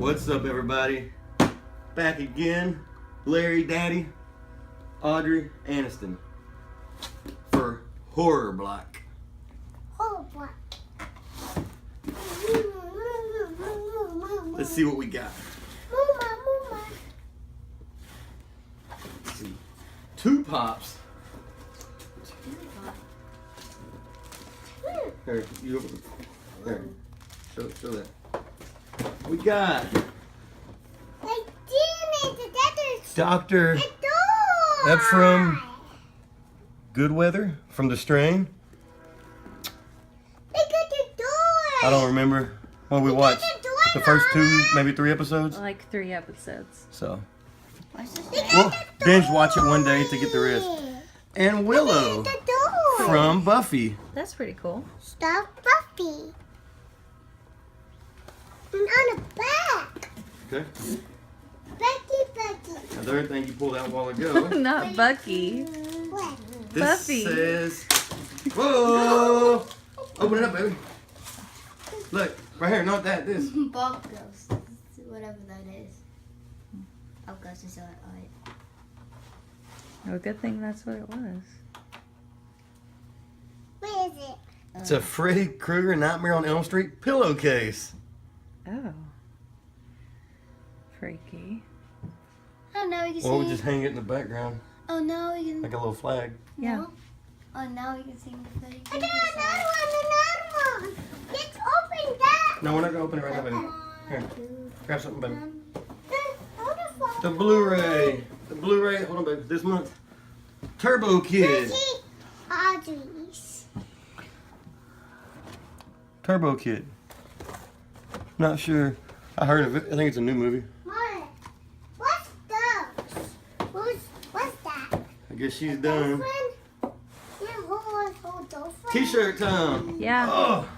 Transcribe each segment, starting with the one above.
What's up, everybody? Back again, Larry, Daddy, Audrey, Aniston for Horror Block. Horror Block. Let's see what we got. Mama. Let's see. 2 pops. Here, you open it. There. Show that. We got Dr. F.U.C. Goodweather from The Strain. Look at the door. I don't remember when we watched the first 2, maybe 3 episodes. Like 3 episodes. So Look we'll at the binge door. watch it one day to get the rest. And Willow Look at the door. from Buffy. That's pretty cool. Stop Buffy. And on the back. Okay. Becky. Now the other thing you pulled out a while ago. Not Bucky. What? This Buffy. says, whoa! Open it up, baby. Look, right here, not that, this. Bob Ghost, whatever that is. Oh, Ghost is alright. Oh, good thing that's what it was. What is it? It's a Freddy Krueger Nightmare on Elm Street pillowcase. Oh. Freaky. Oh, now we can see. Or we just hang it in the background, Oh, now we can. like a little flag. Yeah. No. Oh, now we can see the thing. I got another one. Let's open that. No, we're not gonna open it right now, baby. Here, grab something, baby. Beautiful. The Blu-ray. The Blu-ray, hold on, baby, this month. Turbo Kid. See Audrey's. Turbo Kid. Not sure. I heard of it. I think it's a new movie. Mom, what's those? What's that? I guess she's done. Dolphin? Yeah, hold dolphin. T-shirt time. Yeah. Oh,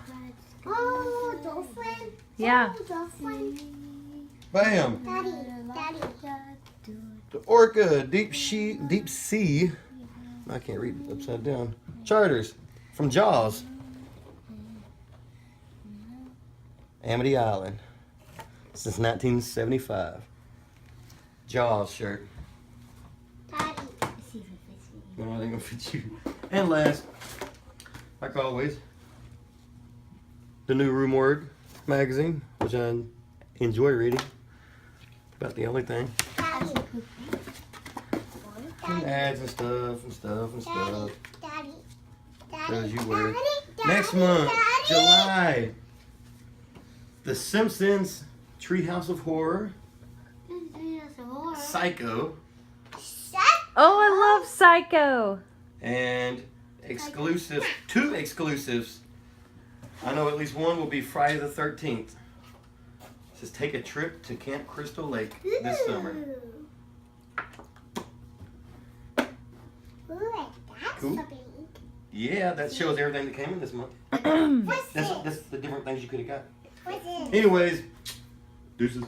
Oh, dolphin. Yeah. Oh, dolphin. bam. Daddy. The Orca Deep Sea. I can't read it upside down. Charters from Jaws. Amity Island. Since 1975. Jaws shirt. Daddy. No, I think it'll fit you. And last, like always, the new Room Word magazine, which I enjoy reading. About the only thing. Daddy. And ads and stuff. Daddy. As you wear. Daddy. Next month, Daddy. July, The Simpsons Treehouse of Horror, Psycho, Oh, I love Psycho. and exclusive, 2 exclusives. I know at least one will be Friday the 13th. It says take a trip to Camp Crystal Lake this summer. Ooh, that's Cool. so big. Yeah, that shows everything that came in this month. What's this? That's the different things you could have got. What's this? Anyways, deuces.